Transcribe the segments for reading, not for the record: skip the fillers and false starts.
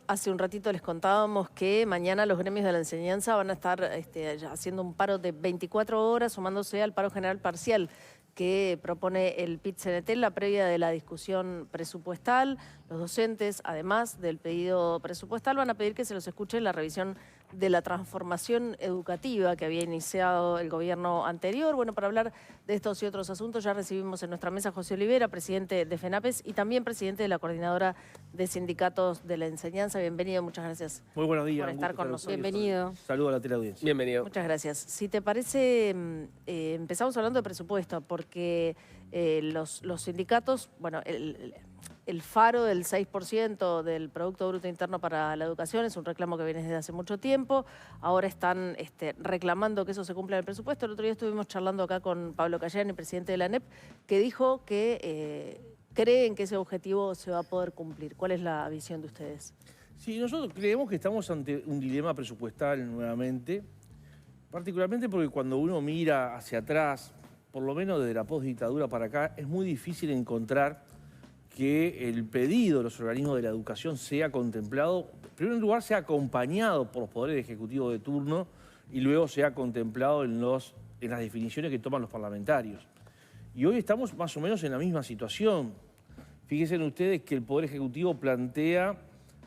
Hace un ratito les contábamos que mañana los gremios de la enseñanza van a estar haciendo un paro de 24 horas, sumándose al paro general parcial que propone el PIT-CNT en la previa de la discusión presupuestal. Los docentes, además del pedido presupuestal, van a pedir que se los escuche en la revisión de la transformación educativa que había iniciado el gobierno anterior. Bueno, para hablar de estos y otros asuntos ya recibimos en nuestra mesa a José Olivera, presidente de FENAPES y también presidente de la Coordinadora de Sindicatos de la Enseñanza. Bienvenido, muchas gracias. Muy buenos días. Por estar con nosotros. Bienvenido. Saludos a la teleaudiencia. Bienvenido. Muchas gracias. Si te parece, empezamos hablando de presupuesto, porque los sindicatos, bueno, el faro del 6% del Producto Bruto Interno para la educación es un reclamo que viene desde hace mucho tiempo. Ahora están reclamando que eso se cumpla en el presupuesto. El otro día estuvimos charlando acá con Pablo Cayani, presidente de la ANEP, que dijo que creen que ese objetivo se va a poder cumplir. ¿Cuál es la visión de ustedes? Sí, nosotros creemos que estamos ante un dilema presupuestal nuevamente, particularmente porque cuando uno mira hacia atrás, por lo menos desde la postdictadura para acá, es muy difícil encontrar que el pedido de los organismos de la educación sea contemplado, en primer lugar sea acompañado por los poderes ejecutivos de turno y luego sea contemplado en las definiciones que toman los parlamentarios. Y hoy estamos más o menos en la misma situación. Fíjense ustedes que el Poder Ejecutivo plantea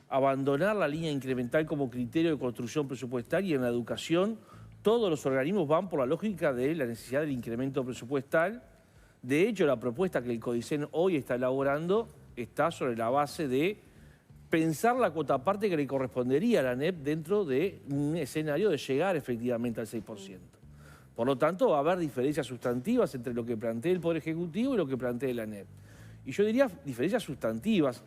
abandonar la línea incremental como criterio de construcción presupuestal y en la educación todos los organismos van por la lógica de la necesidad del incremento presupuestal. De hecho, la propuesta que el CODICEN hoy está elaborando está sobre la base de pensar la cuota parte que le correspondería a la ANEP dentro de un escenario de llegar efectivamente al 6%. Por lo tanto, va a haber diferencias sustantivas entre lo que plantea el Poder Ejecutivo y lo que plantea la ANEP. Y yo diría diferencias sustantivas.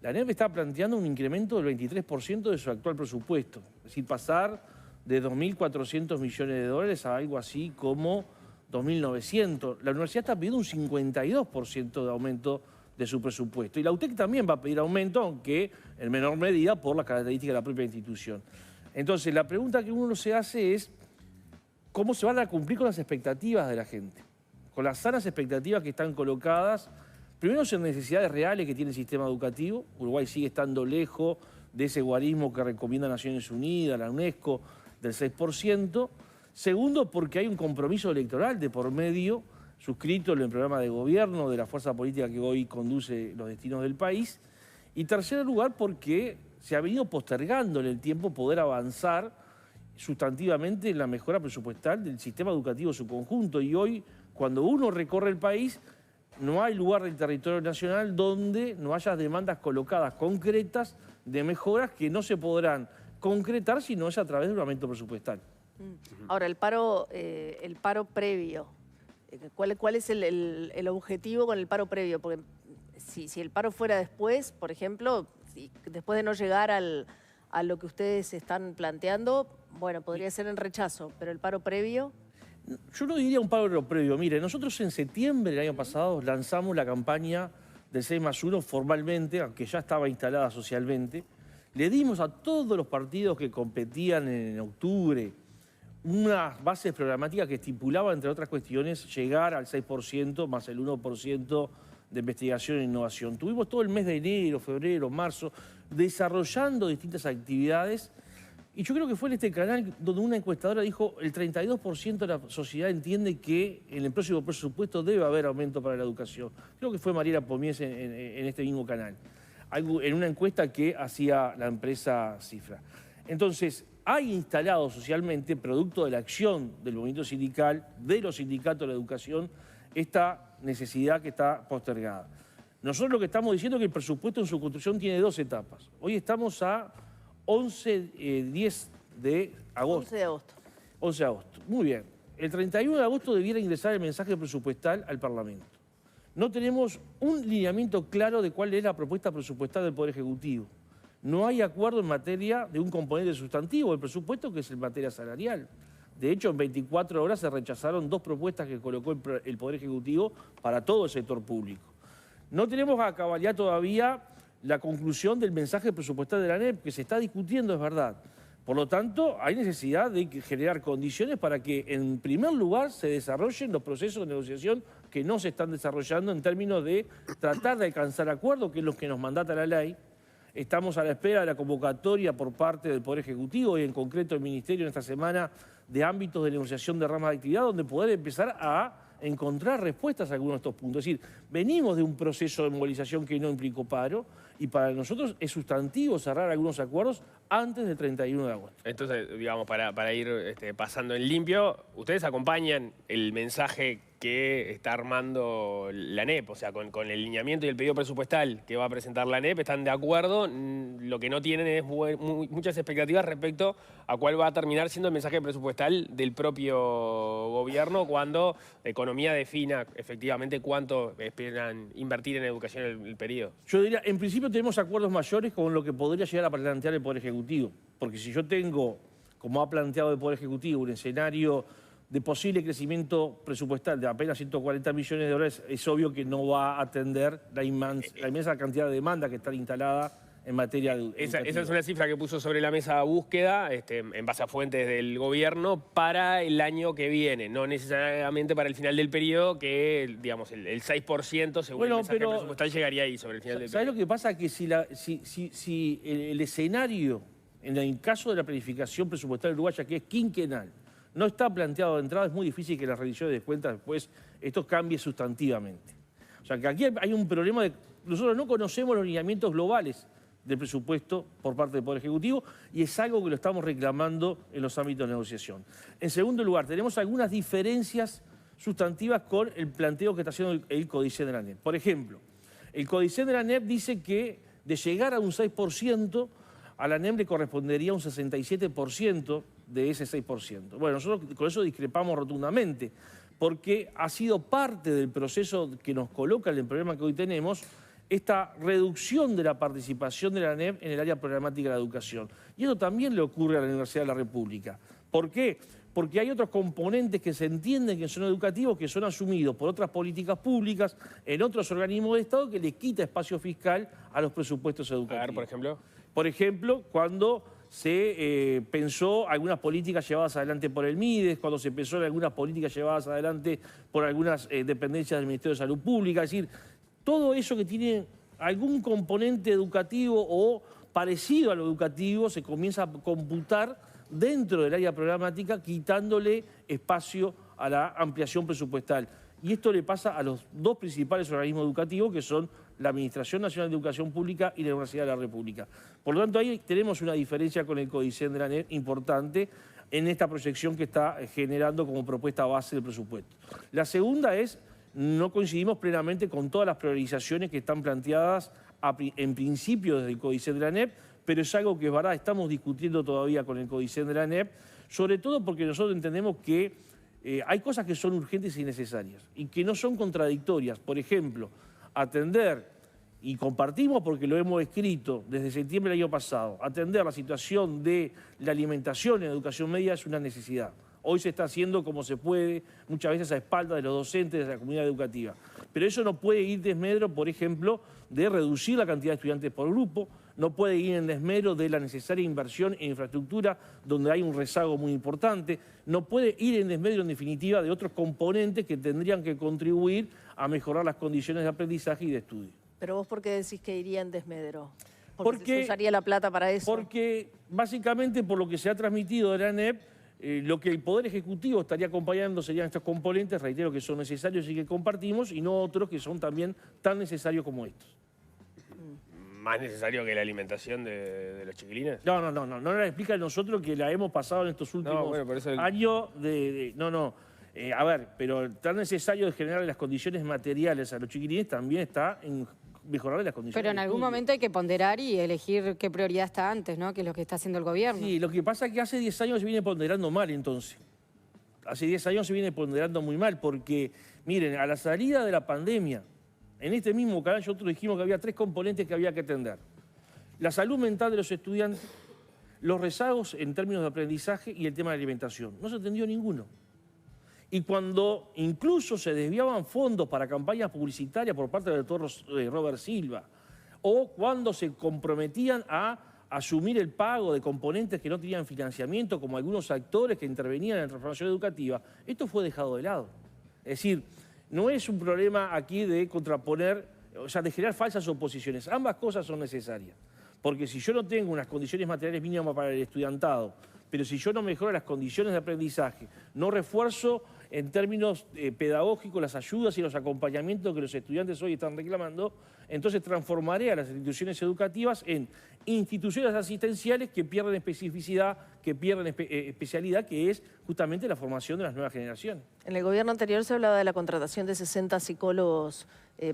La ANEP está planteando un incremento del 23% de su actual presupuesto, es decir, pasar de 2.400 millones de dólares a algo así como 2.900. La universidad está pidiendo un 52% de aumento de su presupuesto. Y la UTEC también va a pedir aumento, aunque en menor medida por las características de la propia institución. Entonces, la pregunta que uno se hace es cómo se van a cumplir con las expectativas de la gente, con las sanas expectativas que están colocadas, primero en necesidades reales que tiene el sistema educativo. Uruguay sigue estando lejos de ese guarismo que recomienda Naciones Unidas, la UNESCO, del 6%. Segundo, porque hay un compromiso electoral de por medio, suscrito en el programa de gobierno de la fuerza política que hoy conduce los destinos del país. Y tercer lugar, porque se ha venido postergando en el tiempo poder avanzar sustantivamente en la mejora presupuestal del sistema educativo en su conjunto. Y hoy, cuando uno recorre el país, no hay lugar del territorio nacional donde no haya demandas colocadas concretas de mejoras que no se podrán concretar si no es a través de un aumento presupuestal. Ahora, el paro previo, ¿cuál es el objetivo con el paro previo? Porque si el paro fuera después, por ejemplo, después de no llegar a lo que ustedes están planteando, bueno, podría ser en rechazo, pero el paro previo... Yo no diría un paro previo. Mire, nosotros en septiembre del año pasado lanzamos la campaña del 6+1 formalmente, aunque ya estaba instalada socialmente. Le dimos a todos los partidos que competían en octubre unas bases programáticas que estipulaban, entre otras cuestiones, llegar al 6% más el 1% de investigación e innovación. Tuvimos todo el mes de enero, febrero, marzo, desarrollando distintas actividades. Y yo creo que fue en este canal donde una encuestadora dijo el 32% de la sociedad entiende que en el próximo presupuesto debe haber aumento para la educación. Creo que fue Mariela Pomies en este mismo canal, en una encuesta que hacía la empresa Cifra. Entonces, hay instalado socialmente, producto de la acción del movimiento sindical, de los sindicatos de la educación, esta necesidad que está postergada. Nosotros lo que estamos diciendo es que el presupuesto en su construcción tiene dos etapas. Hoy estamos a 10 de agosto. 11 de agosto. 11 de agosto. Muy bien. El 31 de agosto debiera ingresar el mensaje presupuestal al Parlamento. No tenemos un lineamiento claro de cuál es la propuesta presupuestal del Poder Ejecutivo. No hay acuerdo en materia de un componente sustantivo del presupuesto, que es en materia salarial. De hecho, en 24 horas se rechazaron 2 propuestas que colocó el Poder Ejecutivo para todo el sector público. No tenemos a cabalidad todavía la conclusión del mensaje presupuestal de la ANEP, que se está discutiendo, es verdad. Por lo tanto, hay necesidad de generar condiciones para que, en primer lugar, se desarrollen los procesos de negociación que no se están desarrollando en términos de tratar de alcanzar acuerdos, que es lo que nos mandata la ley. Estamos a la espera de la convocatoria por parte del Poder Ejecutivo y en concreto el Ministerio en esta semana de ámbitos de negociación de ramas de actividad donde poder empezar a encontrar respuestas a algunos de estos puntos. Es decir, venimos de un proceso de movilización que no implicó paro y para nosotros es sustantivo cerrar algunos acuerdos antes del 31 de agosto. Entonces, digamos, para ir pasando en limpio, ustedes acompañan el mensaje que está armando la ANEP, o sea, con el lineamiento y el pedido presupuestal que va a presentar la ANEP, ¿están de acuerdo? Lo que no tienen es muchas expectativas respecto a cuál va a terminar siendo el mensaje presupuestal del propio gobierno cuando la economía defina efectivamente cuánto esperan invertir en educación en el periodo. Yo diría, en principio tenemos acuerdos mayores con lo que podría llegar a plantear el Poder Ejecutivo, porque si yo tengo, como ha planteado el Poder Ejecutivo, un escenario de posible crecimiento presupuestal de apenas 140 millones de dólares, es obvio que no va a atender la inmensa cantidad de demanda que está instalada en materia educativa. Esa es una cifra que puso sobre la mesa búsqueda, en base a fuentes del gobierno, para el año que viene, no necesariamente para el final del periodo, que digamos el 6% según el mensaje presupuestal llegaría ahí sobre el final del periodo. ¿Sabes lo que pasa? Que si el escenario, en el caso de la planificación presupuestal uruguaya, que es quinquenal, no está planteado de entrada, es muy difícil que las rendiciones de cuentas después esto cambie sustantivamente. O sea, que aquí hay un problema de... Nosotros no conocemos los lineamientos globales del presupuesto por parte del Poder Ejecutivo y es algo que lo estamos reclamando en los ámbitos de negociación. En segundo lugar, tenemos algunas diferencias sustantivas con el planteo que está haciendo el Codicen de la ANEP. Por ejemplo, el Codicen de la ANEP dice que de llegar a un 6%, a la ANEP le correspondería un 67% de ese 6%. Bueno, nosotros con eso discrepamos rotundamente, porque ha sido parte del proceso que nos coloca en el problema que hoy tenemos, esta reducción de la participación de la ANEP en el área programática de la educación. Y eso también le ocurre a la Universidad de la República. ¿Por qué? Porque hay otros componentes que se entienden que son educativos, que son asumidos por otras políticas públicas en otros organismos de Estado que le quita espacio fiscal a los presupuestos educativos. A ver, por ejemplo. Por ejemplo, cuando se pensó algunas políticas llevadas adelante por el MIDES, cuando se pensó en algunas políticas llevadas adelante por algunas dependencias del Ministerio de Salud Pública. Es decir, todo eso que tiene algún componente educativo o parecido a lo educativo se comienza a computar dentro del área programática, quitándole espacio a la ampliación presupuestal. Y esto le pasa a los dos principales organismos educativos, que son la Administración Nacional de Educación Pública y la Universidad de la República. Por lo tanto, ahí tenemos una diferencia con el Codicen de la ANEP importante en esta proyección que está generando como propuesta base del presupuesto. La segunda es, no coincidimos plenamente con todas las priorizaciones que están planteadas en principio desde el Codicen de la ANEP, pero es algo que es verdad, estamos discutiendo todavía con el Codicen de la ANEP, sobre todo porque nosotros entendemos que hay cosas que son urgentes y necesarias y que no son contradictorias. Por ejemplo, atender, y compartimos porque lo hemos escrito desde septiembre del año pasado, atender la situación de la alimentación en educación media es una necesidad. Hoy se está haciendo como se puede, muchas veces a espaldas de los docentes de la comunidad educativa. Pero eso no puede ir desmedro, por ejemplo, de reducir la cantidad de estudiantes por grupo, no puede ir en desmedro de la necesaria inversión en infraestructura, donde hay un rezago muy importante, no puede ir en desmedro, en definitiva, de otros componentes que tendrían que contribuir a mejorar las condiciones de aprendizaje y de estudio. Pero vos, ¿por qué decís que iría en desmedro? Porque se usaría la plata para eso. Porque, básicamente, por lo que se ha transmitido de la ANEP, lo que el Poder Ejecutivo estaría acompañando serían estos componentes, reitero que son necesarios y que compartimos, y no otros que son también tan necesarios como estos. ¿Más necesario que la alimentación de los chiquilines? No nos explica a nosotros que la hemos pasado en estos últimos años a ver, pero tan necesario de generar las condiciones materiales a los chiquilines también está en mejorar las condiciones. Pero en algún momento hay que ponderar y elegir qué prioridad está antes, ¿no? Que es lo que está haciendo el gobierno. Sí, lo que pasa es que hace 10 años se viene ponderando mal entonces. Hace 10 años se viene ponderando muy mal porque, miren, a la salida de la pandemia, en este mismo canal nosotros dijimos que había 3 componentes que había que atender. La salud mental de los estudiantes, los rezagos en términos de aprendizaje y el tema de alimentación. No se atendió ninguno. Y cuando incluso se desviaban fondos para campañas publicitarias por parte del doctor Robert Silva, o cuando se comprometían a asumir el pago de componentes que no tenían financiamiento, como algunos actores que intervenían en la transformación educativa, esto fue dejado de lado. Es decir, no es un problema aquí de contraponer, o sea, de generar falsas oposiciones. Ambas cosas son necesarias. Porque si yo no tengo unas condiciones materiales mínimas para el estudiantado, pero si yo no mejoro las condiciones de aprendizaje, no refuerzo en términos pedagógicos las ayudas y los acompañamientos que los estudiantes hoy están reclamando, entonces transformaré a las instituciones educativas en instituciones asistenciales que pierden especificidad, que pierden especialidad, que es justamente la formación de las nuevas generaciones. En el gobierno anterior se hablaba de la contratación de 60 psicólogos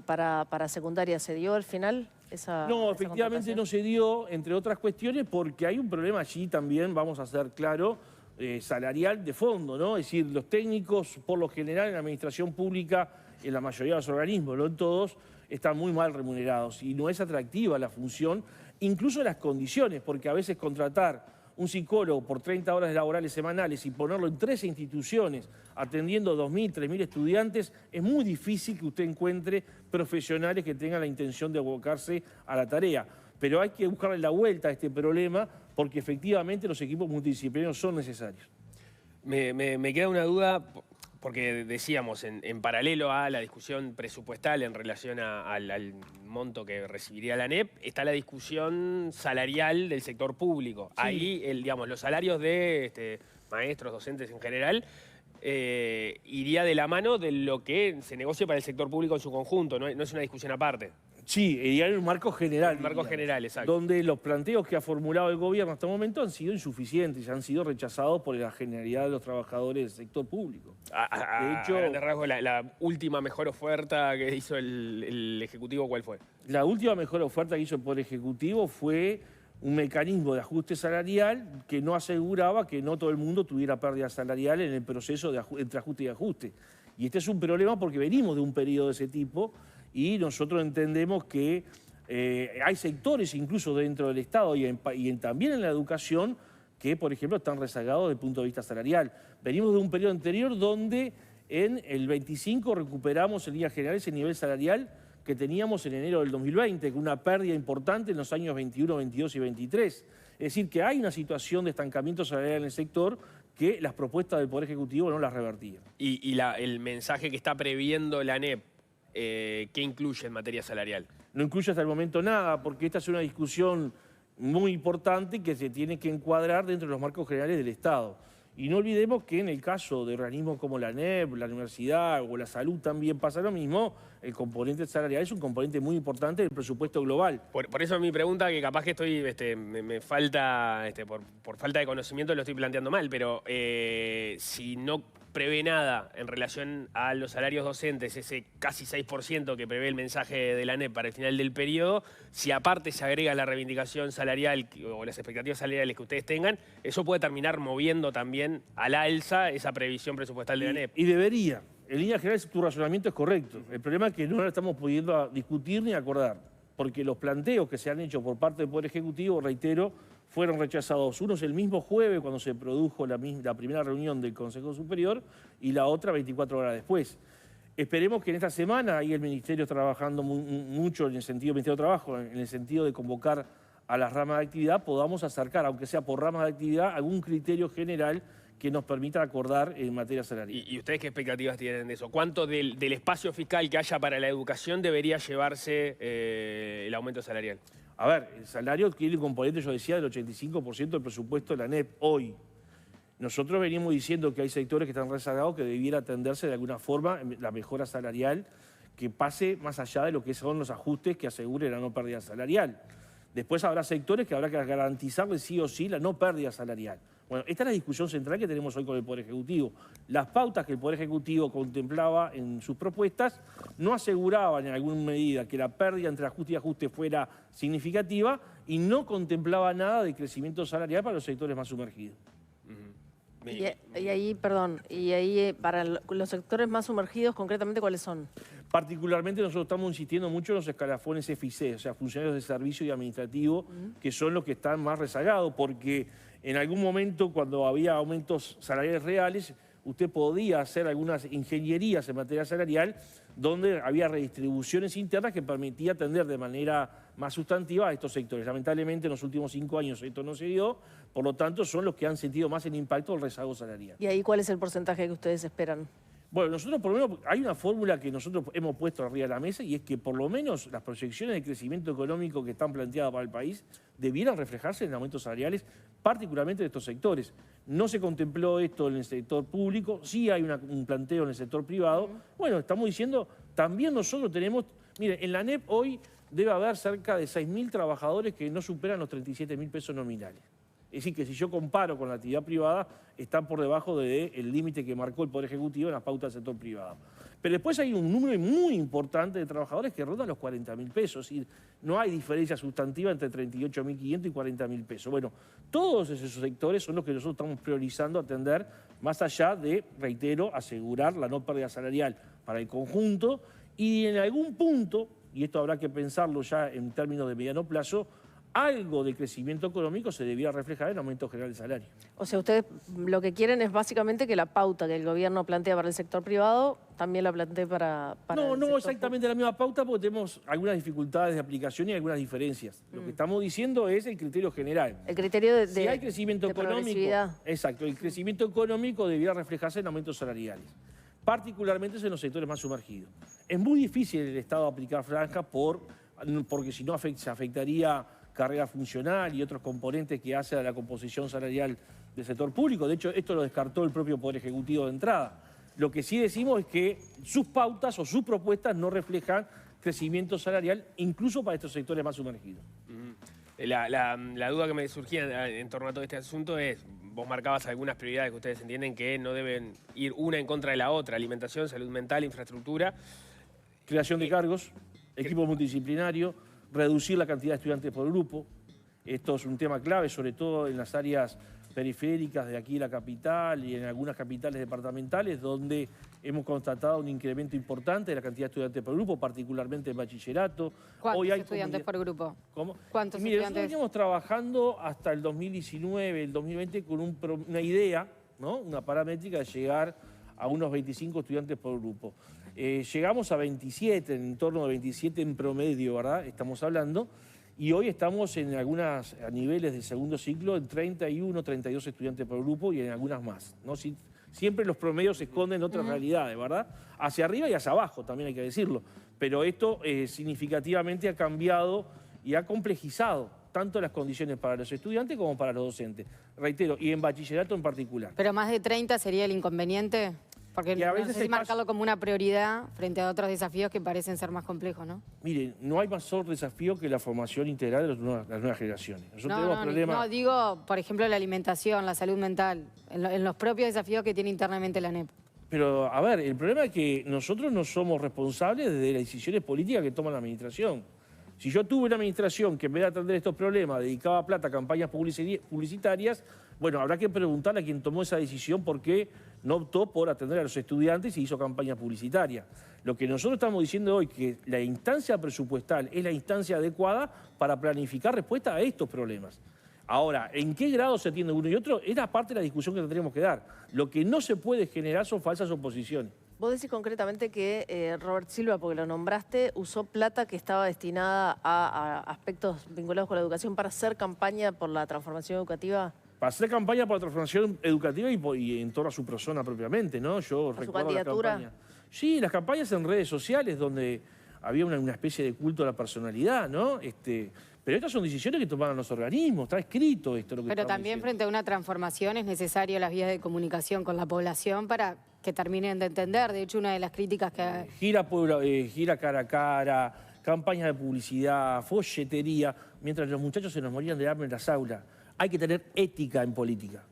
para secundaria. ¿Se dio al final esa No, efectivamente no se dio, entre otras cuestiones, porque hay un problema allí también, vamos a ser claros, salarial de fondo, ¿no? Es decir, los técnicos, por lo general, en la administración pública, en la mayoría de los organismos, no en todos, están muy mal remunerados y no es atractiva la función, incluso las condiciones, porque a veces contratar un psicólogo por 30 horas laborales semanales y ponerlo en 13 instituciones atendiendo 2.000, 3.000 estudiantes, es muy difícil que usted encuentre profesionales que tengan la intención de abocarse a la tarea. Pero hay que buscarle la vuelta a este problema porque efectivamente los equipos multidisciplinarios son necesarios. Me queda una duda, porque decíamos, en paralelo a la discusión presupuestal en relación al monto que recibiría la ANEP, está la discusión salarial del sector público. Sí. Ahí, digamos, los salarios de maestros, docentes en general, iría de la mano de lo que se negocie para el sector público en su conjunto, no es una discusión aparte. Sí, y hay un marco general. Un marco general, exacto. Donde los planteos que ha formulado el gobierno hasta el momento han sido insuficientes, han sido rechazados por la generalidad de los trabajadores del sector público. De hecho, a grandes rasgos, la última mejor oferta que hizo el Ejecutivo, ¿cuál fue? La última mejor oferta que hizo el Poder Ejecutivo fue un mecanismo de ajuste salarial que no aseguraba que no todo el mundo tuviera pérdida salarial en el proceso entre ajuste y ajuste. Y este es un problema porque venimos de un periodo de ese tipo y nosotros entendemos que hay sectores incluso dentro del Estado también en la educación que, por ejemplo, están rezagados desde el punto de vista salarial. Venimos de un periodo anterior donde en el 25 recuperamos en líneas generales el nivel salarial que teníamos en enero del 2020, con una pérdida importante en los años 21, 22 y 23. Es decir, que hay una situación de estancamiento salarial en el sector que las propuestas del Poder Ejecutivo no las revertían. ¿Y el mensaje que está previendo la ANEP, qué incluye en materia salarial? No incluye hasta el momento nada, porque esta es una discusión muy importante que se tiene que encuadrar dentro de los marcos generales del Estado. Y no olvidemos que en el caso de organismos como la ANEP, la universidad o la salud también pasa lo mismo, el componente salarial es un componente muy importante del presupuesto global. Por eso mi pregunta, que capaz que estoy, me falta, por falta de conocimiento lo estoy planteando mal, pero si no prevé nada en relación a los salarios docentes, ese casi 6% que prevé el mensaje de la ANEP para el final del periodo, si aparte se agrega la reivindicación salarial o las expectativas salariales que ustedes tengan, eso puede terminar moviendo también al alza esa previsión presupuestal de la ANEP. Y debería. En líneas generales tu razonamiento es correcto. El problema es que no lo estamos pudiendo discutir ni acordar, porque los planteos que se han hecho por parte del Poder Ejecutivo, reitero, fueron rechazados. Uno es el mismo jueves cuando se produjo la primera reunión del Consejo Superior y la otra 24 horas después. Esperemos que en esta semana, ahí el Ministerio está trabajando mucho en el sentido del Ministerio de Trabajo, en el sentido de convocar a las ramas de actividad, podamos acercar, aunque sea por ramas de actividad, algún criterio general que nos permita acordar en materia salarial. ¿Y ustedes qué expectativas tienen de eso? ¿Cuánto del espacio fiscal que haya para la educación debería llevarse el aumento salarial? A ver, el salario tiene un componente, yo decía, del 85% del presupuesto de la ANEP hoy. Nosotros venimos diciendo que hay sectores que están rezagados, que debiera atenderse de alguna forma la mejora salarial que pase más allá de lo que son los ajustes que aseguren la no pérdida salarial. Después habrá sectores que habrá que garantizarles sí o sí la no pérdida salarial. Bueno, esta es la discusión central que tenemos hoy con el Poder Ejecutivo. Las pautas que el Poder Ejecutivo contemplaba en sus propuestas no aseguraban en alguna medida que la pérdida entre ajuste y ajuste fuera significativa y no contemplaba nada de crecimiento salarial para los sectores más sumergidos. Y ahí, para los sectores más sumergidos, concretamente, ¿cuáles son? Particularmente nosotros estamos insistiendo mucho en los escalafones FIC, o sea, funcionarios de servicio y administrativo, que son los que están más rezagados, porque en algún momento, cuando había aumentos salariales reales, usted podía hacer algunas ingenierías en materia salarial donde había redistribuciones internas que permitía atender de manera más sustantiva a estos sectores. Lamentablemente, en los últimos 5 años esto no se dio, por lo tanto, son los que han sentido más el impacto del rezago salarial. ¿Y ahí cuál es el porcentaje que ustedes esperan? Bueno, nosotros por lo menos, hay una fórmula que nosotros hemos puesto arriba de la mesa y es que por lo menos las proyecciones de crecimiento económico que están planteadas para el país debieran reflejarse en aumentos salariales, particularmente de estos sectores. No se contempló esto en el sector público, sí hay un planteo en el sector privado. Bueno, estamos diciendo, también nosotros tenemos, miren, en la ANEP hoy debe haber cerca de 6.000 trabajadores que no superan los 37.000 pesos nominales. Es decir, que si yo comparo con la actividad privada, están por debajo del límite que marcó el Poder Ejecutivo en las pautas del sector privado. Pero después hay un número muy importante de trabajadores que rondan los 40.000 pesos. Es decir, no hay diferencia sustantiva entre 38.500 y 40.000 pesos. Bueno, todos esos sectores son los que nosotros estamos priorizando atender, más allá de, reitero, asegurar la no pérdida salarial para el conjunto y en algún punto, y esto habrá que pensarlo ya en términos de mediano plazo, algo de crecimiento económico se debiera reflejar en aumento general de salario. O sea, ustedes lo que quieren es básicamente que la pauta que el gobierno plantea para el sector privado también la plantee para No, el no sector exactamente la misma pauta porque tenemos algunas dificultades de aplicación y algunas diferencias. Lo que estamos diciendo es el criterio general. El criterio de si hay crecimiento de económico, progresividad. exacto, el crecimiento económico debiera reflejarse en aumentos salariales, particularmente en los sectores más sumergidos. Es muy difícil el Estado aplicar franja porque si no se afectaría carrera funcional y otros componentes que hace a la composición salarial del sector público. De hecho, esto lo descartó el propio Poder Ejecutivo de entrada. Lo que sí decimos es que sus pautas o sus propuestas no reflejan crecimiento salarial, incluso para estos sectores más sumergidos. La duda que me surgía en torno a todo este asunto es, vos marcabas algunas prioridades que ustedes entienden que no deben ir una en contra de la otra: alimentación, salud mental, infraestructura. Creación de cargos, equipo multidisciplinario, reducir la cantidad de estudiantes por grupo. Esto es un tema clave, sobre todo en las áreas periféricas de aquí la capital y en algunas capitales departamentales, donde hemos constatado un incremento importante de la cantidad de estudiantes por grupo, particularmente en bachillerato. ¿Cuántos estudiantes por grupo? ¿Cómo? ¿Cuántos Mire, estudiantes? nosotros veníamos trabajando hasta el 2019, el 2020, con una idea, ¿no? Una paramétrica de llegar a unos 25 estudiantes por grupo. Llegamos a 27, en torno a 27 en promedio, ¿verdad? Estamos hablando. Y hoy estamos en algunas a niveles de segundo ciclo en 31, 32 estudiantes por grupo y en algunas más, ¿no? Siempre los promedios se esconden otras realidades, ¿verdad? Hacia arriba y hacia abajo, también hay que decirlo. Pero esto significativamente ha cambiado y ha complejizado tanto las condiciones para los estudiantes como para los docentes. Reitero, y en bachillerato en particular. ¿Pero más de 30 sería el inconveniente? Porque Y a no veces sé si el caso- marcarlo como una prioridad frente a otros desafíos que parecen ser más complejos, ¿no? Miren, no hay mayor desafío que la formación integral de las nuevas generaciones. Nosotros tenemos problemas... no, digo, por ejemplo, la alimentación, la salud mental, en los propios desafíos que tiene internamente la ANEP. Pero, a ver, el problema es que nosotros no somos responsables de las decisiones políticas que toma la administración. Si yo tuve una administración que en vez de atender estos problemas dedicaba plata a campañas publicitarias, bueno, habrá que preguntarle a quien tomó esa decisión por qué no optó por atender a los estudiantes y hizo campaña publicitaria. Lo que nosotros estamos diciendo hoy es que la instancia presupuestal es la instancia adecuada para planificar respuesta a estos problemas. Ahora, ¿en qué grado se atiende uno y otro? Es la parte de la discusión que tendremos que dar. Lo que no se puede generar son falsas oposiciones. Vos decís concretamente que Robert Silva, porque lo nombraste, usó plata que estaba destinada a aspectos vinculados con la educación para hacer campaña por la transformación educativa. Para hacer campaña por la transformación educativa y en torno a su persona propiamente, ¿no? Yo su recuerdo candidatura? la campaña. Sí, las campañas en redes sociales donde había una especie de culto a la personalidad, ¿no? Pero estas son decisiones que tomaron los organismos, está escrito esto. Lo que Pero estamos también diciendo. frente a una transformación es necesario las vías de comunicación con la población para que terminen de entender. De hecho, una de las críticas que... Gira cara a cara, campañas de publicidad, folletería, mientras los muchachos se nos morían de hambre en las aulas. Hay que tener ética en política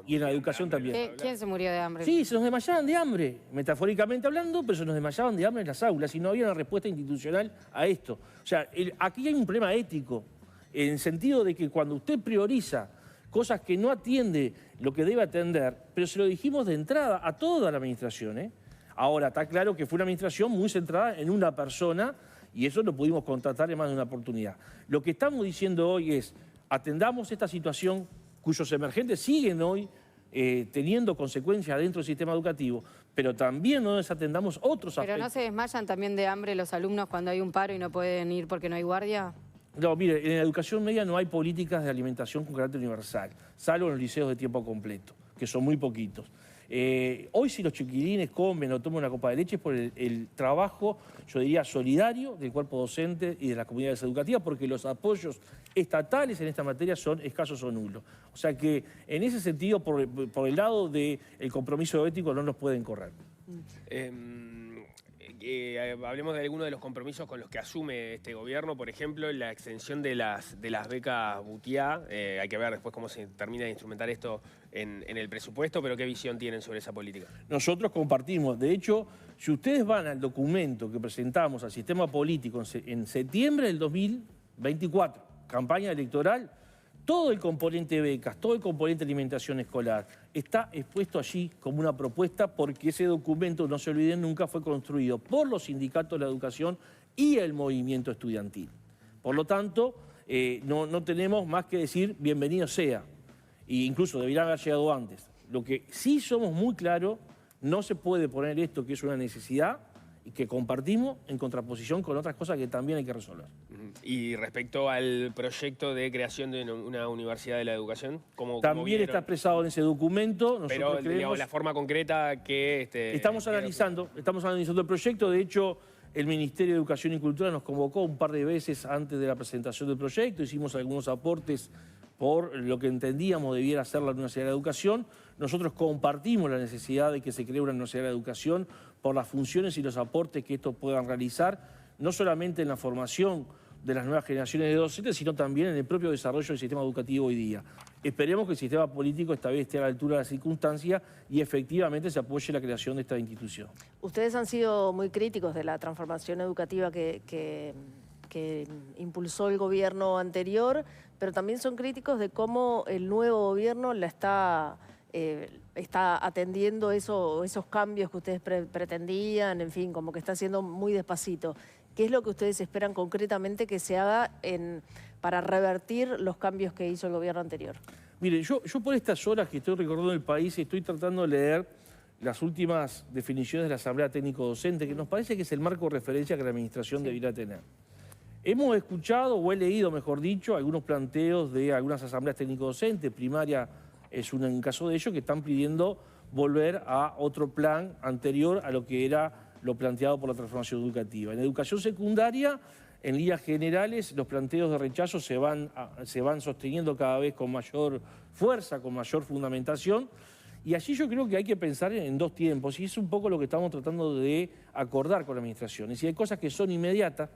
y en la educación también. ¿Quién se murió de hambre? Sí, se nos desmayaban de hambre, metafóricamente hablando, pero se nos desmayaban de hambre en las aulas y no había una respuesta institucional a esto. O sea, aquí hay un problema ético, en el sentido de que cuando usted prioriza cosas que no atiende lo que debe atender, pero se lo dijimos de entrada a toda la administración, ¿eh? Ahora, está claro que fue una administración muy centrada en una persona y eso lo pudimos constatar en más de una oportunidad. Lo que estamos diciendo hoy es, atendamos esta situación cuyos emergentes siguen hoy teniendo consecuencias dentro del sistema educativo, pero también no desatendamos otros ¿Pero aspectos. no se desmayan también de hambre los alumnos cuando hay un paro y no pueden ir porque no hay guardia? No, mire, en la educación media no hay políticas de alimentación con carácter universal, salvo en los liceos de tiempo completo, que son muy poquitos. Hoy si los chiquilines comen o toman una copa de leche es por el trabajo, yo diría, solidario del cuerpo docente y de las comunidades educativas, porque los apoyos estatales en esta materia son escasos o nulos. O sea que en ese sentido, por el lado del compromiso ético, no nos pueden correr. Hablemos de algunos de los compromisos con los que asume este gobierno, por ejemplo, la extensión de las becas Butiá. Hay que ver después cómo se termina de instrumentar esto en el presupuesto, pero ¿qué visión tienen sobre esa política? Nosotros compartimos. De hecho, si ustedes van al documento que presentamos al sistema político en septiembre del 2024, campaña electoral, todo el componente becas, todo el componente alimentación escolar está expuesto allí como una propuesta, porque ese documento, no se olviden nunca, fue construido por los sindicatos de la educación y el movimiento estudiantil. Por lo tanto, no tenemos más que decir bienvenido sea, e incluso debería haber llegado antes. Lo que sí somos muy claros, no se puede poner esto que es una necesidad y que compartimos en contraposición con otras cosas que también hay que resolver. Y respecto al proyecto de creación de una universidad de la educación, ¿cómo también está expresado en ese documento. Pero digamos, la forma concreta que... Estamos analizando el proyecto. De hecho, el Ministerio de Educación y Cultura nos convocó un par de veces antes de la presentación del proyecto. Hicimos algunos aportes por lo que entendíamos debiera ser la Universidad de la Educación. Nosotros compartimos la necesidad de que se cree una Universidad de la Educación por las funciones y los aportes que estos puedan realizar, no solamente en la formación de las nuevas generaciones de docentes, sino también en el propio desarrollo del sistema educativo hoy día. Esperemos que el sistema político esta vez esté a la altura de las circunstancias y efectivamente se apoye la creación de esta institución. Ustedes han sido muy críticos de la transformación educativa que impulsó el gobierno anterior, pero también son críticos de cómo el nuevo gobierno la está atendiendo esos cambios que ustedes pretendían, en fin, como que está haciendo muy despacito. ¿Qué es lo que ustedes esperan concretamente que se haga para revertir los cambios que hizo el gobierno anterior? Miren, yo por estas horas que estoy recorriendo el país estoy tratando de leer las últimas definiciones de la Asamblea Técnico-Docente, que nos parece que es el marco de referencia que la Administración debería tener. Hemos escuchado, o he leído, mejor dicho, algunos planteos de algunas asambleas técnico-docentes. Primaria es un caso de ello, que están pidiendo volver a otro plan anterior a lo que era lo planteado por la transformación educativa. En educación secundaria, en líneas generales, los planteos de rechazo se van sosteniendo cada vez con mayor fuerza, con mayor fundamentación. Y allí yo creo que hay que pensar en dos tiempos, y es un poco lo que estamos tratando de acordar con la Administración. Es decir, hay cosas que son inmediatas,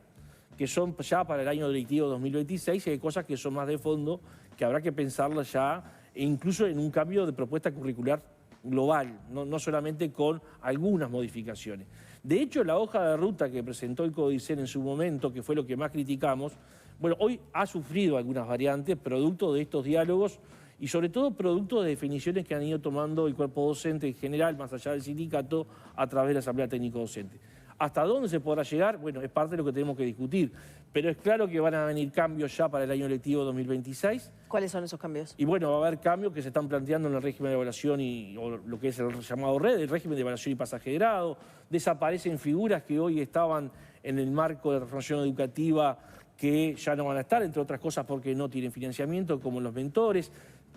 que son ya para el año directivo 2026, y hay cosas que son más de fondo, que habrá que pensarlas ya, e incluso en un cambio de propuesta curricular global, no solamente con algunas modificaciones. De hecho, la hoja de ruta que presentó el Codicen en su momento, que fue lo que más criticamos, bueno, hoy ha sufrido algunas variantes, producto de estos diálogos y sobre todo producto de definiciones que han ido tomando el cuerpo docente en general, más allá del sindicato, a través de la Asamblea Técnico-Docente. ¿Hasta dónde se podrá llegar? Bueno, es parte de lo que tenemos que discutir, pero es claro que van a venir cambios ya para el año lectivo 2026. ¿Cuáles son esos cambios? Y bueno, va a haber cambios que se están planteando en el régimen de evaluación o lo que es el llamado RED, el régimen de evaluación y pasaje de grado. Desaparecen figuras que hoy estaban en el marco de la transformación educativa que ya no van a estar, entre otras cosas porque no tienen financiamiento, como los mentores.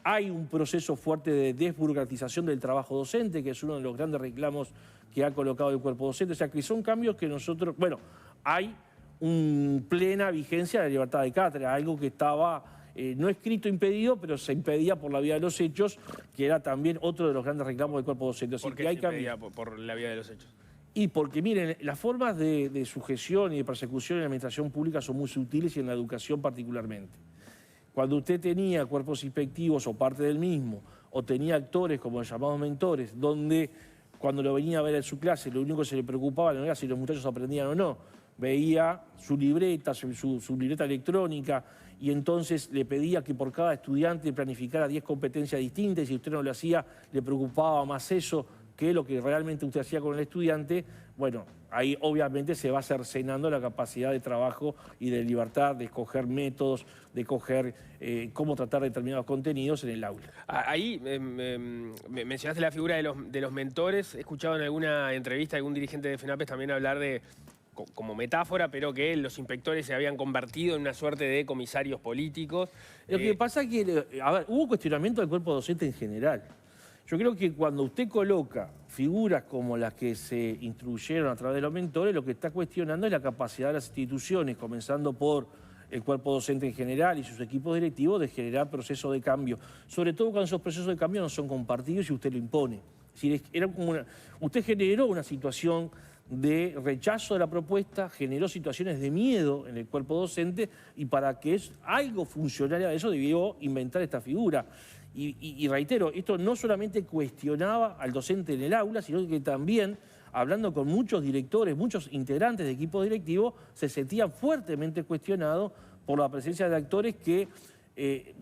Hay un proceso fuerte de desburocratización del trabajo docente, que es uno de los grandes reclamos que ha colocado el cuerpo docente. O sea, que son cambios que nosotros... Bueno, hay una plena vigencia de la libertad de cátedra, algo que estaba no escrito impedido, pero se impedía por la vía de los hechos, que era también otro de los grandes reclamos del cuerpo docente. ¿Por qué se impedía por la vía de los hechos? Y porque, miren, las formas de sujeción y de persecución en la administración pública son muy sutiles y en la educación particularmente. Cuando usted tenía cuerpos inspectivos o parte del mismo, o tenía actores como los llamados mentores, donde cuando lo venía a ver en su clase, lo único que se le preocupaba no era si los muchachos aprendían o no, veía su libreta, su libreta electrónica, y entonces le pedía que por cada estudiante planificara 10 competencias distintas, y si usted no lo hacía, le preocupaba más eso que lo que realmente usted hacía con el estudiante. Bueno, ahí obviamente se va cercenando la capacidad de trabajo y de libertad de escoger métodos, de escoger cómo tratar determinados contenidos en el aula. Ahí mencionaste la figura de los mentores. He escuchado en alguna entrevista a algún dirigente de FENAPES también hablar de, como metáfora, pero que los inspectores se habían convertido en una suerte de comisarios políticos. Lo que pasa es que, a ver, hubo cuestionamiento del cuerpo docente en general. Yo creo que cuando usted coloca figuras como las que se instruyeron a través de los mentores, lo que está cuestionando es la capacidad de las instituciones, comenzando por el cuerpo docente en general y sus equipos directivos, de generar procesos de cambio. Sobre todo cuando esos procesos de cambio no son compartidos y usted lo impone. Es decir, era como usted generó una situación de rechazo de la propuesta, generó situaciones de miedo en el cuerpo docente y para que algo funcionara de eso debió inventar esta figura. Y reitero, esto no solamente cuestionaba al docente en el aula, sino que también, hablando con muchos directores, muchos integrantes de equipos directivos, se sentían fuertemente cuestionados por la presencia de actores que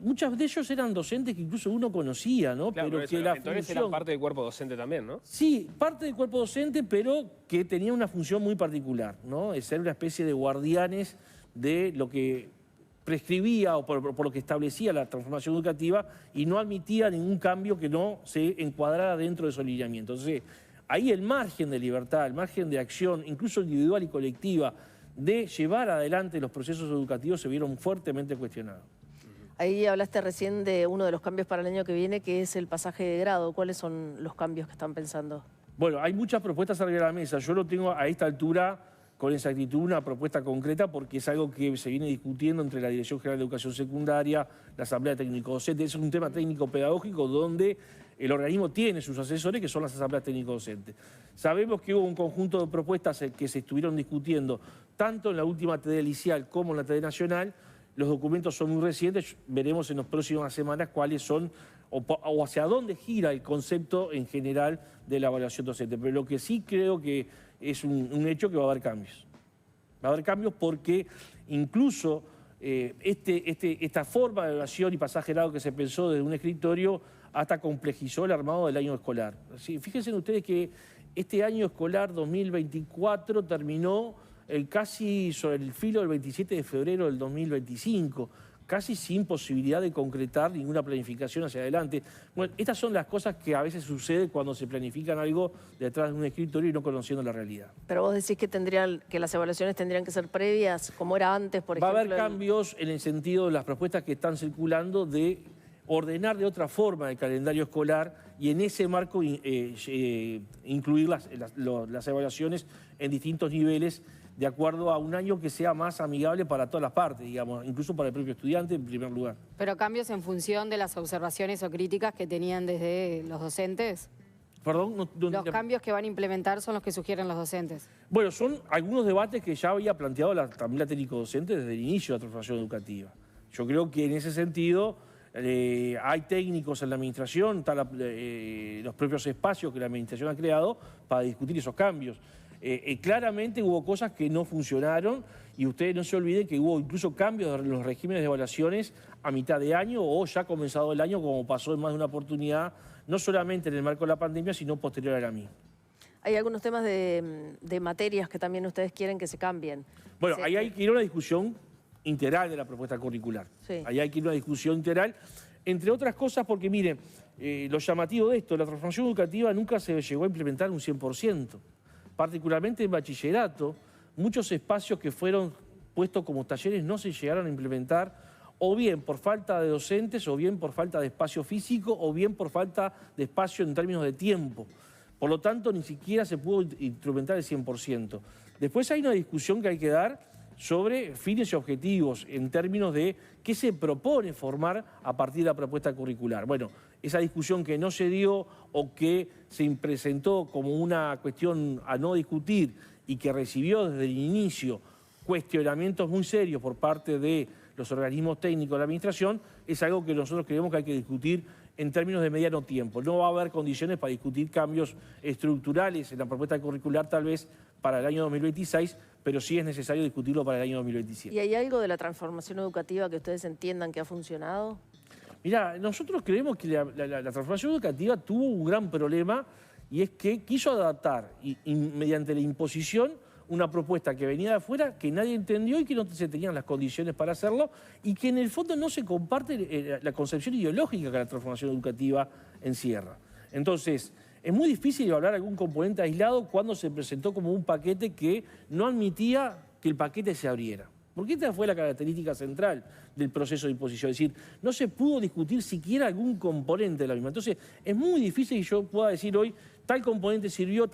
muchos de ellos eran docentes que incluso uno conocía, ¿no? Claro, pero que los la mentores función... eran parte del cuerpo docente también, ¿no? Sí, parte del cuerpo docente, pero que tenía una función muy particular, ¿no? Es ser una especie de guardianes de lo que prescribía o por lo que establecía la transformación educativa y no admitía ningún cambio que no se encuadrara dentro de esos lineamientos. Entonces, ahí el margen de libertad, el margen de acción, incluso individual y colectiva, de llevar adelante los procesos educativos se vieron fuertemente cuestionados. Ahí hablaste recién de uno de los cambios para el año que viene, que es el pasaje de grado. ¿Cuáles son los cambios que están pensando? Bueno, hay muchas propuestas arriba de la mesa. Yo no tengo a esta altura con exactitud una propuesta concreta porque es algo que se viene discutiendo entre la Dirección General de Educación Secundaria, la Asamblea Técnico-Docente. Es un tema técnico-pedagógico donde el organismo tiene sus asesores, que son las asambleas técnico-docentes. Sabemos que hubo un conjunto de propuestas que se estuvieron discutiendo tanto en la última TD Licial como en la TD Nacional. Los documentos son muy recientes, veremos en las próximas semanas cuáles son o hacia dónde gira el concepto en general de la evaluación docente. Pero lo que sí creo que es un hecho que va a haber cambios. Va a haber cambios porque incluso esta forma de evaluación y pasaje de grado que se pensó desde un escritorio hasta complejizó el armado del año escolar. Sí, fíjense ustedes que este año escolar 2024 terminó casi sobre el filo del 27 de febrero del 2025, casi sin posibilidad de concretar ninguna planificación hacia adelante. Bueno, estas son las cosas que a veces suceden cuando se planifican algo detrás de un escritorio y no conociendo la realidad. Pero vos decís que las evaluaciones tendrían que ser previas, como era antes, por ejemplo. Va a haber cambios en el sentido de las propuestas que están circulando de ordenar de otra forma el calendario escolar y en ese marco incluir las evaluaciones en distintos niveles de acuerdo a un año que sea más amigable para todas las partes, digamos, incluso para el propio estudiante en primer lugar. ¿Pero cambios en función de las observaciones o críticas que tenían desde los docentes? Perdón, Los cambios que van a implementar son los que sugieren los docentes. Bueno, son algunos debates que ya había planteado también la técnico-docente desde el inicio de la transformación educativa. Yo creo que en ese sentido hay técnicos en la administración, están los propios espacios que la administración ha creado para discutir esos cambios. Claramente hubo cosas que no funcionaron y ustedes no se olviden que hubo incluso cambios en los regímenes de evaluaciones a mitad de año o ya comenzado el año, como pasó en más de una oportunidad, no solamente en el marco de la pandemia, sino posterior a la misma. Hay algunos temas de materias que también ustedes quieren que se cambien. Bueno, ahí hay que ir a una discusión integral de la propuesta curricular. Sí. Ahí hay que ir a una discusión integral, entre otras cosas porque, miren, lo llamativo de esto, la transformación educativa nunca se llegó a implementar un 100%. Particularmente en bachillerato, muchos espacios que fueron puestos como talleres no se llegaron a implementar, o bien por falta de docentes, o bien por falta de espacio físico, o bien por falta de espacio en términos de tiempo. Por lo tanto, ni siquiera se pudo instrumentar el 100%. Después hay una discusión que hay que dar sobre fines y objetivos en términos de qué se propone formar a partir de la propuesta curricular. Bueno, esa discusión que no se dio o que se presentó como una cuestión a no discutir y que recibió desde el inicio cuestionamientos muy serios por parte de los organismos técnicos de la administración, es algo que nosotros creemos que hay que discutir en términos de mediano tiempo. No va a haber condiciones para discutir cambios estructurales en la propuesta curricular tal vez para el año 2026, pero sí es necesario discutirlo para el año 2027. ¿Y hay algo de la transformación educativa que ustedes entiendan que ha funcionado? Mirá, nosotros creemos que la transformación educativa tuvo un gran problema y es que quiso adaptar mediante la imposición una propuesta que venía de afuera, que nadie entendió y que no se tenían las condiciones para hacerlo y que en el fondo no se comparte la concepción ideológica que la transformación educativa encierra. Entonces, es muy difícil evaluar algún componente aislado cuando se presentó como un paquete que no admitía que el paquete se abriera. Porque esta fue la característica central del proceso de imposición. Es decir, no se pudo discutir siquiera algún componente de la misma. Entonces, es muy difícil que yo pueda decir hoy tal componente sirvió,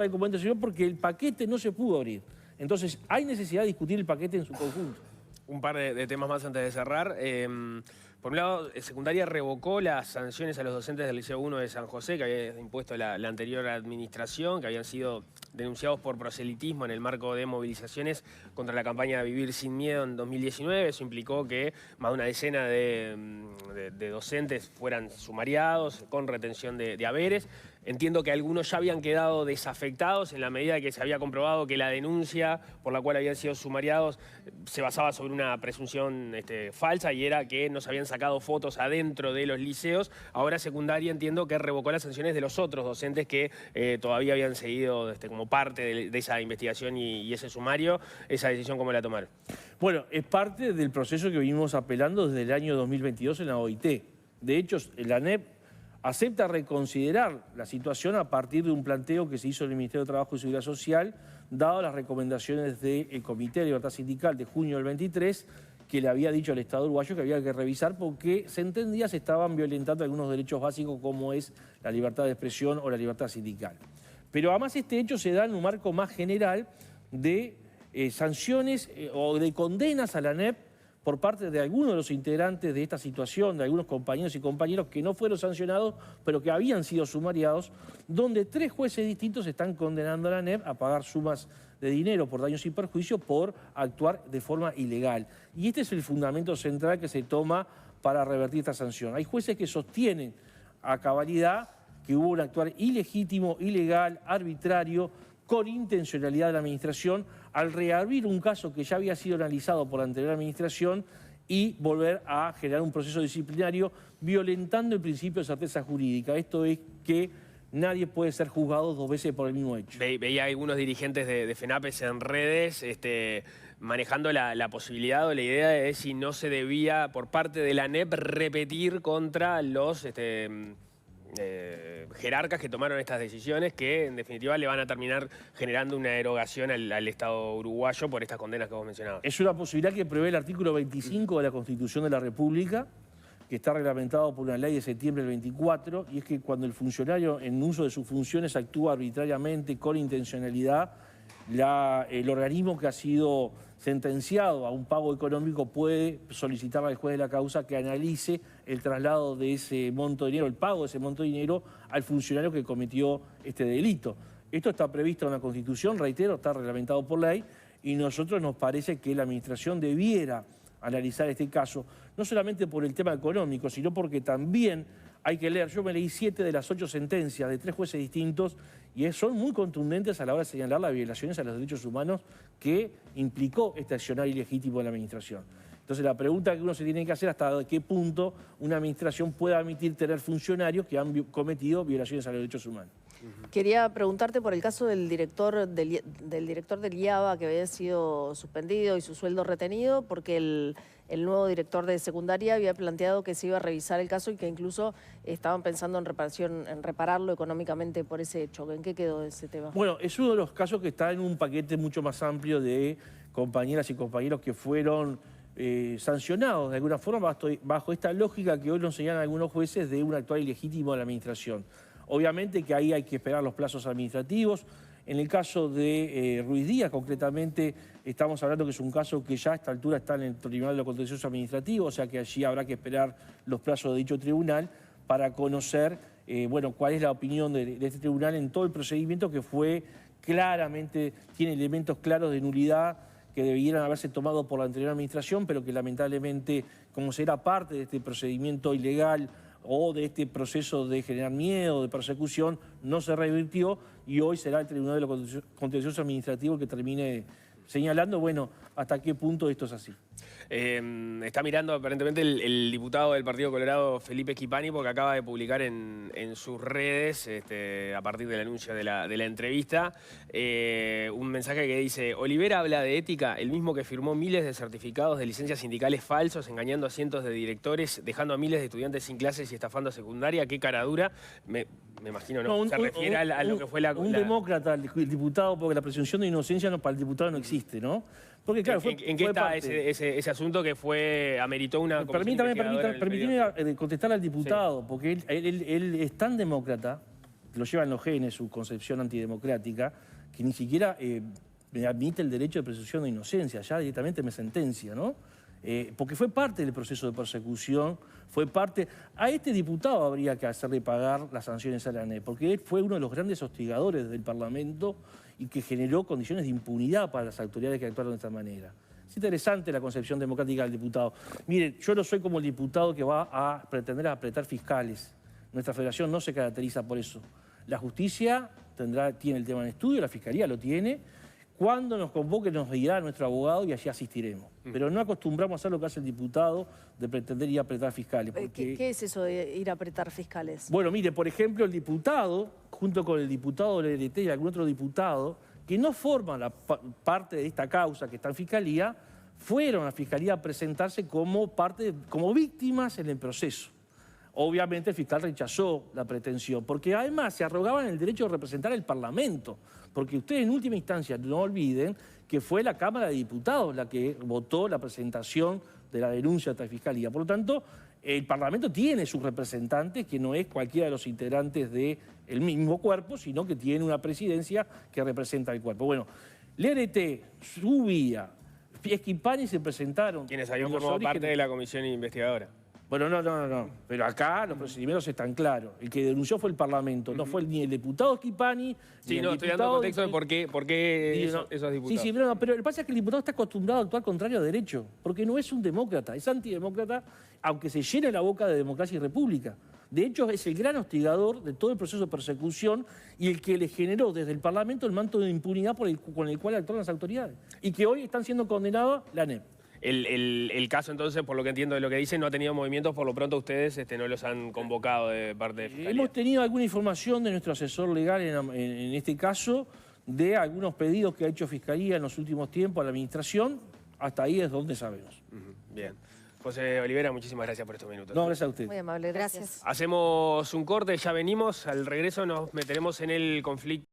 porque el paquete no se pudo abrir. Entonces, hay necesidad de discutir el paquete en su conjunto. Un par de temas más antes de cerrar. Por un lado, Secundaria revocó las sanciones a los docentes del Liceo 1 de San José que había impuesto la anterior administración, que habían sido denunciados por proselitismo en el marco de movilizaciones contra la campaña Vivir Sin Miedo en 2019. Eso implicó que más de una decena de docentes fueran sumariados con retención de haberes. Entiendo que algunos ya habían quedado desafectados en la medida que se había comprobado que la denuncia por la cual habían sido sumariados se basaba sobre una presunción falsa y era que no se habían sacado fotos adentro de los liceos. Ahora Secundaria entiendo que revocó las sanciones de los otros docentes que todavía habían seguido como parte de esa investigación y ese sumario. ¿Esa decisión cómo la tomaron? Bueno, es parte del proceso que venimos apelando desde el año 2022 en la OIT. De hecho, la ANEP acepta reconsiderar la situación a partir de un planteo que se hizo en el Ministerio de Trabajo y Seguridad Social, dado las recomendaciones del Comité de Libertad Sindical de junio del 23, que le había dicho al Estado uruguayo que había que revisar porque se entendía se estaban violentando algunos derechos básicos como es la libertad de expresión o la libertad sindical. Pero además este hecho se da en un marco más general de sanciones o de condenas a la ANEP por parte de algunos de los integrantes de esta situación, de algunos compañeros y compañeras que no fueron sancionados, pero que habían sido sumariados, donde 3 jueces distintos están condenando a la ANEP a pagar sumas de dinero por daños y perjuicios por actuar de forma ilegal. Y este es el fundamento central que se toma para revertir esta sanción. Hay jueces que sostienen a cabalidad que hubo un actuar ilegítimo, ilegal, arbitrario, con intencionalidad de la administración, al reabrir un caso que ya había sido analizado por la anterior administración y volver a generar un proceso disciplinario violentando el principio de certeza jurídica. Esto es que nadie puede ser juzgado 2 veces por el mismo hecho. Veía algunos dirigentes de FENAPES en redes manejando la posibilidad o la idea de si no se debía por parte de la ANEP repetir contra los jerarcas que tomaron estas decisiones que en definitiva le van a terminar generando una erogación al Estado uruguayo por estas condenas que vos mencionabas. Es una posibilidad que prevé el artículo 25 de la Constitución de la República, que está reglamentado por una ley de septiembre del 24, y es que cuando el funcionario en uso de sus funciones actúa arbitrariamente con intencionalidad, el organismo que ha sido sentenciado a un pago económico puede solicitar al juez de la causa que analice el traslado de ese monto de dinero, el pago de ese monto de dinero al funcionario que cometió este delito. Esto está previsto en la Constitución, reitero, está reglamentado por ley, y nosotros nos parece que la Administración debiera analizar este caso, no solamente por el tema económico, sino porque también hay que leer. Yo me leí 7 de las 8 sentencias de 3 jueces distintos y son muy contundentes a la hora de señalar las violaciones a los derechos humanos que implicó este accionar ilegítimo de la administración. Entonces la pregunta que uno se tiene que hacer es hasta qué punto una administración puede admitir tener funcionarios que han cometido violaciones a los derechos humanos. Quería preguntarte por el caso del director del IABA que había sido suspendido y su sueldo retenido, porque el nuevo director de Secundaria había planteado que se iba a revisar el caso y que incluso estaban pensando en repararlo económicamente por ese hecho. ¿En qué quedó ese tema? Bueno, es uno de los casos que está en un paquete mucho más amplio de compañeras y compañeros que fueron sancionados de alguna forma bajo esta lógica que hoy nos señalan algunos jueces de un actuar ilegítimo de la administración. Obviamente que ahí hay que esperar los plazos administrativos. En el caso de Ruiz Díaz, concretamente, estamos hablando que es un caso que ya a esta altura está en el Tribunal de lo Contencioso Administrativo, o sea que allí habrá que esperar los plazos de dicho tribunal para conocer cuál es la opinión de este tribunal en todo el procedimiento que fue claramente, tiene elementos claros de nulidad que debieran haberse tomado por la anterior administración, pero que lamentablemente, como será parte de este procedimiento ilegal o de este proceso de generar miedo, de persecución, no se revirtió y hoy será el Tribunal de lo Contencioso Administrativo el que termine señalando, hasta qué punto esto es así. Está mirando aparentemente el diputado del Partido Colorado, Felipe Schipani, porque acaba de publicar en sus redes, a partir del anuncio de la entrevista, un mensaje que dice: Olivera habla de ética, el mismo que firmó miles de certificados de licencias sindicales falsos, engañando a cientos de directores, dejando a miles de estudiantes sin clases y estafando a secundaria. Qué cara dura. Me imagino, ¿no? Se refiere a lo que fue un demócrata, el diputado, porque la presunción de inocencia para el diputado no existe, ¿no? Porque claro, ¿En qué fue está parte. ese asunto que ameritó una comisión investigadora en el Permítame periodo? contestar al diputado, porque él es tan demócrata, que lo lleva en los genes, su concepción antidemocrática, que ni siquiera me admite el derecho de presunción de inocencia, ya directamente me sentencia, ¿no? Porque fue parte del proceso de persecución, fue parte... A este diputado habría que hacerle pagar las sanciones a la ANEP, porque él fue uno de los grandes hostigadores del Parlamento y que generó condiciones de impunidad para las autoridades que actuaron de esta manera. Es interesante la concepción democrática del diputado. Mire, yo no soy como el diputado que va a pretender apretar fiscales. Nuestra federación no se caracteriza por eso. La justicia tiene el tema en estudio, la fiscalía lo tiene. Cuando nos convoque nos dirá nuestro abogado y allí asistiremos. Pero no acostumbramos a hacer lo que hace el diputado de pretender ir a apretar fiscales. Porque... ¿Qué es eso de ir a apretar fiscales? Bueno, mire, por ejemplo, el diputado, junto con el diputado del LT y algún otro diputado, que no forman parte de esta causa que está en Fiscalía, fueron a Fiscalía a presentarse como víctimas en el proceso. Obviamente el fiscal rechazó la pretensión, porque además se arrogaban el derecho de representar al Parlamento, porque ustedes en última instancia no olviden que fue la Cámara de Diputados la que votó la presentación de la denuncia ante la Fiscalía. Por lo tanto, el Parlamento tiene sus representantes, que no es cualquiera de los integrantes del mismo cuerpo, sino que tiene una presidencia que representa el cuerpo. Bueno, LRT, Subía, Schifani se presentaron... Quienes habían formado parte de la comisión investigadora. Bueno, no. Pero acá los procedimientos están claros. El que denunció fue el Parlamento, no fue ni el diputado Schifani, Sí, ni no, el estoy dando contexto de por qué esos diputados. Sí, pero lo que pasa es que el diputado está acostumbrado a actuar contrario a derecho, porque no es un demócrata, es antidemócrata, aunque se llene la boca de democracia y república. De hecho, es el gran hostigador de todo el proceso de persecución y el que le generó desde el Parlamento el manto de impunidad con el cual actuaron las autoridades. Y que hoy están siendo condenados la ANEP. El caso, entonces, por lo que entiendo de lo que dicen, no ha tenido movimientos, por lo pronto ustedes no los han convocado de parte de Fiscalía. Hemos tenido alguna información de nuestro asesor legal en este caso, de algunos pedidos que ha hecho Fiscalía en los últimos tiempos a la Administración. Hasta ahí es donde sabemos. Bien. José Olivera, muchísimas gracias por estos minutos. No, gracias a usted. Muy amable, gracias. Hacemos un corte, ya venimos. Al regreso nos meteremos en el conflicto.